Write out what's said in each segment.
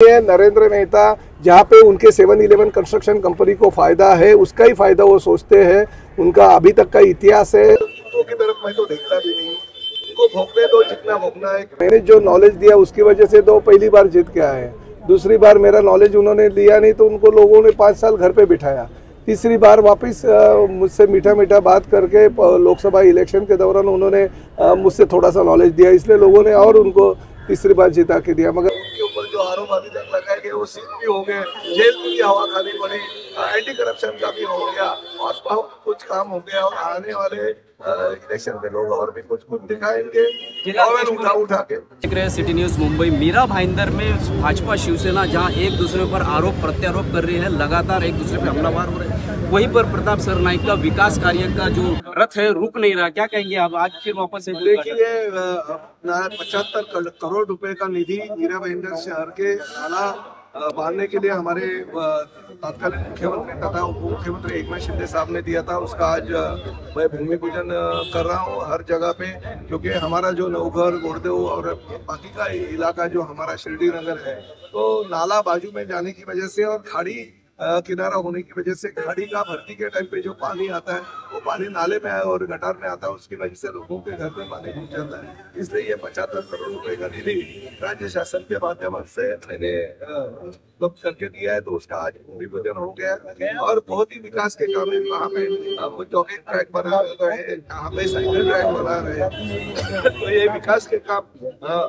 है नरेंद्र मेहता, जहाँ पे उनके 7-11 कंस्ट्रक्शन कंपनी को फायदा है उसका ही फायदा वो सोचते हैं। उनका अभी तक का इतिहास है तो की तरफ मैं तो देखता भी नहीं, उनको भोगने दो जितना भोगना है। मैंने जो नॉलेज दिया उसकी वजह से तो पहली बार जीत के आए। दूसरी बार मेरा नॉलेज उन्होंने लिया नहीं तो उनको लोगों ने 5 साल घर पे बिठाया। तीसरी बार वापस मुझसे मीठा मीठा बात करके लोकसभा इलेक्शन के दौरान उन्होंने मुझसे थोड़ा सा नॉलेज दिया, इसलिए लोगों ने और उनको तीसरी बार जिता के दिया। मगर उनके ऊपर जो आरोप अभी तक लगाए गए वो सीट भी हो गए, जेल की हवा खानी पड़ी, एंटी करप्शन का भी हो गया और बहुत कुछ काम हो गया। और आने वाले इलेक्शन में लोग और भी कुछ दिखाएंगे उठा के। देख रहे हैं सिटी न्यूज़ मुंबई। मीरा भाईंदर में भाजपा शिवसेना जहां एक दूसरे पर आरोप प्रत्यारोप कर रही है, लगातार एक दूसरे पर हमलावर हो रहे हैं, वहीं पर प्रताप सरनाईक का विकास कार्य का जो रथ है रुक नहीं रहा। क्या कहेंगे आप आज फिर वापस से? देखिए 75 करोड़ रुपए का निधि मीरा भाईंदर शहर के नाला बांधने के लिए हमारे तत्कालीन मुख्यमंत्री तथा उप मुख्यमंत्री एकनाथ शिंदे साहब ने दिया था। उसका आज मैं भूमि पूजन कर रहा हूँ हर जगह पे, क्योंकि हमारा जो नवघर, गोड़देव और बाकी का इलाका जो हमारा शिरडी नगर है, तो नाला बाजू में जाने की वजह से और खाड़ी किनारा होने की वजह से खाड़ी का भर्ती के टाइम पे जो पानी आता है वो पानी नाले में और गटार में आता है, उसकी वजह से लोगों के घर में पानी घुस जाता है। इसलिए ये 75 करोड़ रुपए का निधि राज्य शासन के माध्यम से मैंने उपलब्ध करके दिया है, तो उसका आज भूमि पूजन हो गया। और बहुत ही विकास के काम है, वहाँ पे जॉगिंग ट्रैक बना रहे हैं, यहाँ पे साइकिल ट्रैक बना रहे हैं। तो ये विकास के काम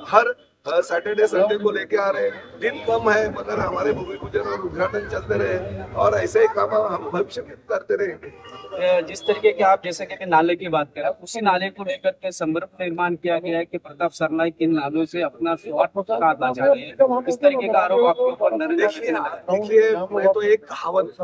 हर सैटरडे संडे को लेके आ रहे हैं। दिन कम है मगर हमारे भूमि पूजन और उद्घाटन चलते रहे और ऐसे ही काम हम भविष्य में करते रहेंगे। जिस तरीके के आप जैसे कि नाले की बात करें, उसी नाले को लेकर के समर्थ निर्माण किया गया है कि प्रताप सरनाईक इन नालों से अपना स्वार्थ काटना चाह रहे हैं, इस तरीके का आरोप आपके ऊपर। देखिए मैं तो एक कहावत,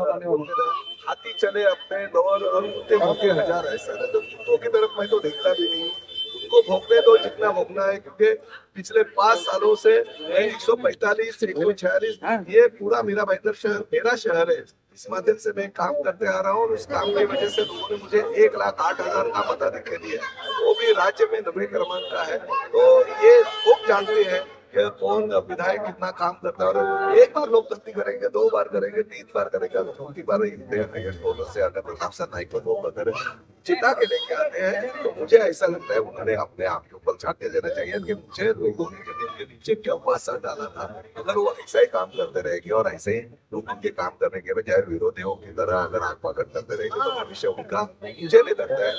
हाथी चले अपने दौर और कुत्ते भौंके हजार, ऐसा तो कुत्तों की तरफ मैं तो देखता भी नहीं, उनको भोगने दो जितना भोगना है। क्योंकि पिछले 5 सालों से 145 146 ये पूरा मीरा भाईंदर शहर मेरा शहर है, इस माध्यम से मैं काम करते आ रहा हूँ और उस काम की वजह से लोगों ने मुझे 1,08,000 का मताधिक्य दिया, वो भी राज्य में 90 क्रमांक का है। तो ये खूब जानते हैं कि कौन विधायक कितना काम करता है, और एक बार लोग गलती करेंगे, 2 बार करेंगे, 3 बार करेंगे, 4थी बार से अगर प्रताप सरनाईक को 2 बार चिता के लेके आते हैं, तो मुझे ऐसा लगता है उन्होंने अपने आप के ऊपर छाटे देना चाहिए कि मुझे लोगों ने जमीन के नीचे क्या वासा डाला था। अगर वो ऐसा ही काम करते रहेगी और ऐसे ही लोगों के काम करने के बजाय विरोधियों की तरह अगर आग पकड़ करते रहेगी, तो भविष्य उनका मुझे नहीं लगता है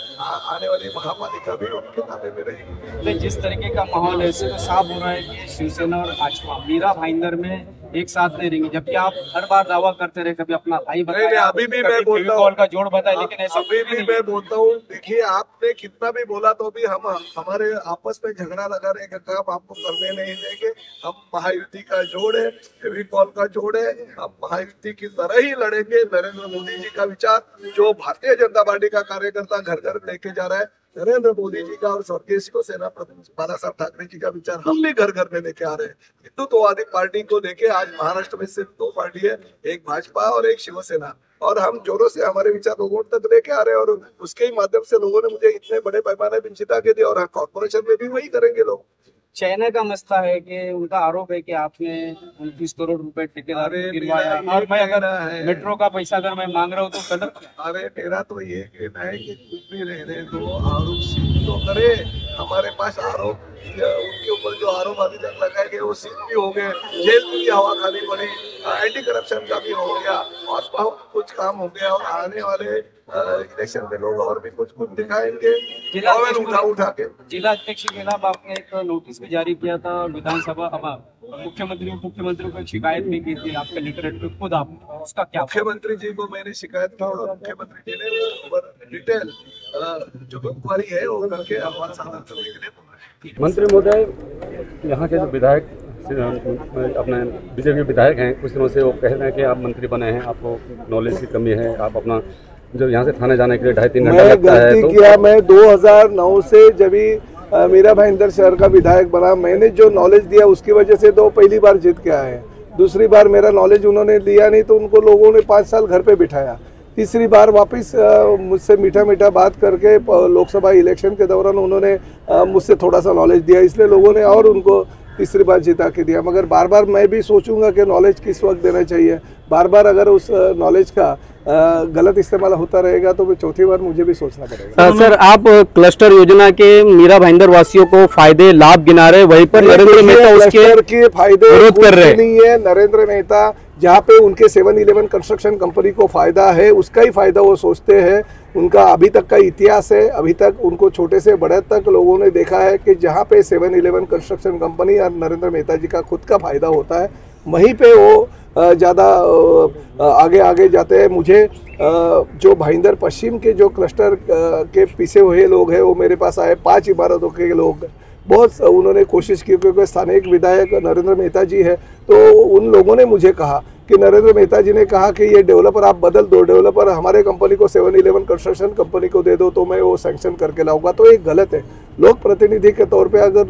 आने वाली महापालिका भी उनके नामे में रहेगी। जिस तरीके का माहौल है, इससे तो साफ हो रहा है कि शिवसेना और भाजपा मीरा भाईंदर में एक साथ नहीं रहेंगे, जबकि आप हर बार दावा करते रहे कभी अपना भाई बताया, अभी भी मैं बोलता हूँ का जोड़ बताया, लेकिन ऐसा अभी भी मैं बोलता हूँ। देखिए आपने कितना भी बोला तो भी हम हमारे आपस में झगड़ा लगाने का काम आपको करने नहीं देंगे। हम महायुति का जोड़ है, फेविकॉल का जोड़ है, हम महायुति की तरह ही लड़ेंगे। नरेंद्र मोदी जी का विचार जो भारतीय जनता पार्टी का कार्यकर्ता घर घर लेके जा रहा है, नरेंद्र मोदी जी का और स्वर्गीय शिवसेना प्रमुख बाला साहब ठाकरे जी का विचार हम भी घर घर में लेके आ रहे हैं। हिंदुत्ववादी पार्टी को लेके आज महाराष्ट्र में सिर्फ 2 पार्टी है, एक भाजपा और एक शिवसेना, और हम जोरों से हमारे विचार लोगों तक लेके आ रहे हैं। और उसके ही माध्यम से लोगों ने मुझे इतने बड़े पैमाने पर जिता के दिया, और कॉर्पोरेशन में भी वही करेंगे लोग। चाइना का मसला है कि उनका आरोप है कि आपने 29 करोड़ रुपए ठेकेदार गिरवाया, और मैं अगर मेट्रो का पैसा अगर मैं मांग रहा हूँ तो गलत। अरे मेरा तो ये कहना है कि कुछ भी रहने दो, आरोप सिद्ध तो करे। हमारे पास आरोप, उनके ऊपर जो आरोप अभी तक लगाए गए वो सिद्ध भी हो गए, जेल की हवा खानी पड़ी, एंटी करप्शन का भी हो गया और बहुत कुछ काम हो गया। और आने वाले इलेक्शन में लोग और भी कुछ दिखाएंगे उठा के। जिला अध्यक्ष के खिलाफ आपने एक नोटिस भी जारी किया था, विधानसभा मुख्यमंत्री उप मुख्यमंत्री को शिकायत भी की थी आपके लिटरेट पे खुद, आप उसका क्या? मुख्यमंत्री जी को मैंने शिकायत की और मुख्यमंत्री जी ने उसके ऊपर डिटेल जो इंक्वायरी है वो करके अहवाल सादर करने के लिए बोला। मंत्री महोदय, यहाँ के जो विधायक अपने बीजेपी के विधायक हैं, कुछ दिनों से वो कह रहे हैं कि आप मंत्री बने हैं, आपको नॉलेज की कमी है, आप अपना जो यहाँ से थाने जाने के लिए 2.5-3 घंटा लगता है। गलती किया मैं 2009 से जब भी मीरा भाईंदर शहर का विधायक बना, मैंने जो नॉलेज दिया उसकी वजह से तो पहली बार जीत के आए। दूसरी बार मेरा नॉलेज उन्होंने लिया नहीं तो उनको लोगों ने 5 साल घर पे बिठाया। तीसरी बार वापस मुझसे मीठा मीठा बात करके लोकसभा इलेक्शन के दौरान उन्होंने मुझसे थोड़ा सा नॉलेज दिया, इसलिए लोगों ने और उनको तीसरी बार जिता के दिया। मगर बार बार मैं भी सोचूंगा कि नॉलेज किस वक्त देना चाहिए। बार बार अगर उस नॉलेज का गलत इस्तेमाल होता रहेगा तो चौथी बार मुझे भी सोचना पड़ेगा। सर, आप क्लस्टर योजना के मीरा भाईंदर वासियों को फायदे लाभ गिना रहे, वहीं पर नरेंद्र मेहता उसके फायदे विरोध कर रहे नहीं है। नरेंद्र मेहता जहाँ पे उनके 7-Eleven कंस्ट्रक्शन कंपनी को फायदा है उसका ही फायदा वो सोचते हैं। उनका अभी तक का इतिहास है, अभी तक उनको छोटे से बड़े तक लोगों ने देखा है कि जहाँ पे 7-Eleven कंस्ट्रक्शन कंपनी और नरेंद्र मेहता जी का खुद का फायदा होता है वहीं पे वो ज़्यादा आगे आगे जाते हैं। मुझे जो भाईंदर पश्चिम के जो क्लस्टर के पीछे हुए लोग हैं वो मेरे पास आए, 5 इमारतों के लोग, बहुत उन्होंने कोशिश की क्योंकि स्थानीय विधायक नरेंद्र मेहता जी है। तो उन लोगों ने मुझे कहा कि नरेंद्र मेहता जी ने कहा कि ये डेवलपर आप बदल दो, डेवलपर हमारे कंपनी को 7-Eleven कंस्ट्रक्शन कंपनी को दे दो तो मैं वो सैंक्शन करके लाऊंगा। तो ये गलत है। लोक प्रतिनिधि के तौर पे अगर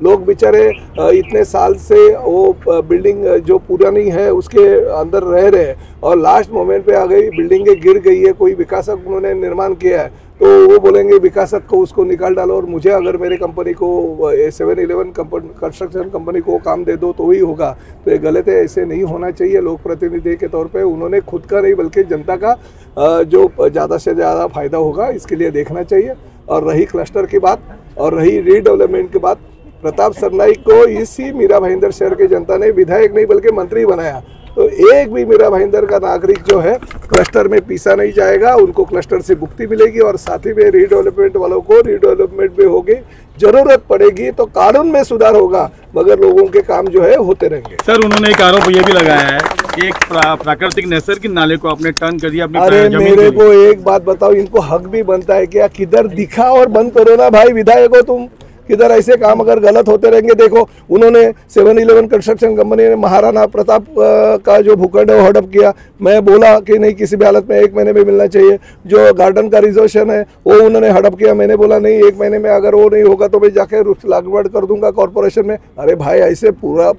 लोग बेचारे इतने साल से वो बिल्डिंग जो पुरानी है उसके अंदर रह रहे हैं और लास्ट मोमेंट पे आ गई, बिल्डिंगें गिर गई है, कोई विकासक उन्होंने निर्माण किया है तो वो बोलेंगे विकासक को उसको निकाल डालो और मुझे अगर मेरे कंपनी को 7-Eleven कंस्ट्रक्शन कंपनी को काम दे दो तो ही होगा। तो ये गलत है, ऐसे नहीं होना चाहिए। लोक प्रतिनिधि के तौर पे उन्होंने खुद का नहीं बल्कि जनता का जो ज़्यादा से ज़्यादा फायदा होगा इसके लिए देखना चाहिए। और रही क्लस्टर की बात और रही रीडेवलपमेंट की बात, प्रताप सरनाईक को इसी मीरा भाईंदर शहर की जनता ने विधायक नहीं बल्कि मंत्री बनाया। तो एक भी मीरा भाईंदर का नागरिक जो है क्लस्टर में पीसा नहीं जाएगा, उनको क्लस्टर से मुक्ति मिलेगी और साथ ही में रीडेवलपमेंट वालों को रीडेवलपमेंट भी होगी। जरूरत पड़ेगी तो कानून में सुधार होगा मगर लोगों के काम जो है होते रहेंगे। सर, उन्होंने एक आरोप ये भी लगाया है कि एक प्राकृतिक नैसर्गिक नाले को आपने टर्न कर दिया अपनी अरे मेरे को एक बात बताओ, इनको हक भी बनता है क्या? किधर दिखा और बंद करो ना भाई, विधायक हो तुम, किधर ऐसे काम अगर गलत होते रहेंगे। देखो उन्होंने 7-Eleven कंस्ट्रक्शन कंपनी ने महाराणा प्रताप का जो भूखंड है वो हड़प किया। मैं बोला कि नहीं किसी भी हालत में 1 महीने में मिलना चाहिए। जो गार्डन का रिजर्वेशन है वो उन्होंने हड़प किया। मैंने बोला नहीं 1 महीने में अगर वो नहीं होगा तो मैं जाके रुख लागवड़ कर दूंगा कॉर्पोरेशन में। अरे भाई ऐसे पूरा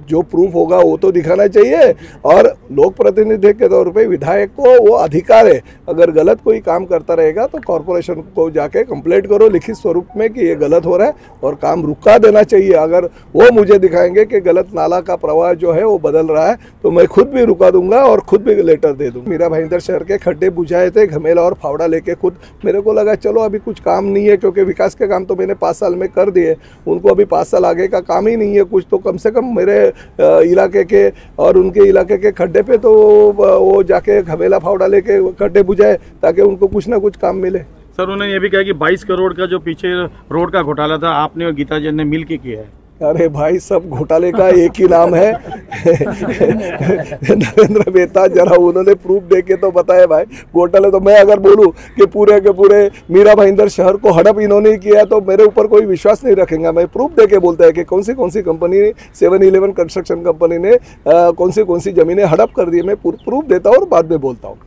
जो प्रूफ होगा वो तो दिखाना चाहिए। और लोक प्रतिनिधि के तौर पे विधायक को वो अधिकार है, अगर गलत कोई काम करता रहेगा तो कॉर्पोरेशन को जाके कंप्लेंट करो लिखित स्वरूप में कि ये गलत हो रहा है और काम रुका देना चाहिए। अगर वो मुझे दिखाएंगे कि गलत नाला का प्रवाह जो है वो बदल रहा है तो मैं खुद भी रुका दूंगा और खुद भी लेटर दे दूंगा। मीरा भाईंदर शहर के खड्डे बुझाए थे घमेला और फावड़ा लेके खुद। मेरे को लगा चलो अभी कुछ काम नहीं है क्योंकि विकास के काम तो मैंने 5 साल में कर दिए, उनको अभी 5 साल आगे का काम ही नहीं है कुछ, तो कम से कम मेरे इलाके के और उनके इलाके के खड्डे पे तो वो जाके घमेला फावड़ा लेके खड्डे बुझाए ताकि उनको कुछ ना कुछ काम मिले। सर, उन्होंने ये भी कहा कि 22 करोड़ का जो पीछे रोड का घोटाला था आपने और गीता जैन ने मिल के किया है। अरे भाई सब घोटाले का एक ही नाम है नरेंद्र मेहता, जरा उन्होंने प्रूफ दे के तो बताया भाई। घोटाले तो मैं अगर बोलूं कि पूरे के पूरे मीरा भाईंदर शहर को हड़प इन्होंने किया तो मेरे ऊपर कोई विश्वास नहीं रखेगा। मैं प्रूफ दे के बोलता है कि कौन सी कंपनी 7-Eleven कंस्ट्रक्शन कंपनी ने कौन सी जमीनें हड़प कर दी। मैं प्रूफ देता हूँ और बाद में बोलता हूँ।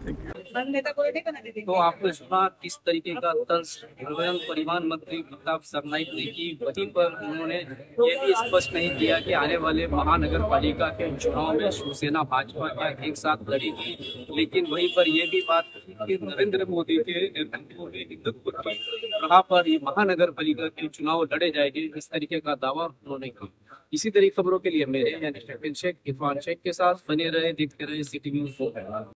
तो आपने सुना किस तरीके का तंज परिवहन मंत्री प्रताप सरनाईक ने की, वहीं पर उन्होंने ये भी स्पष्ट नहीं किया कि आने वाले महानगर पालिका के चुनाव में शिवसेना भाजपा क्या एक साथ लड़ेगी, लेकिन वहीं पर यह भी बात कि नरेंद्र मोदी के नेतृत्व में हिंदुत्व कहाँ पर ये महानगर पालिका के चुनाव लड़े जाएंगे, इस तरीके का दावा उन्होंने किया। इसी तरह खबरों के लिए मेरे यानी शेख इरफान शेख के साथ बने रहे, देखते रहे सिटी न्यूज़।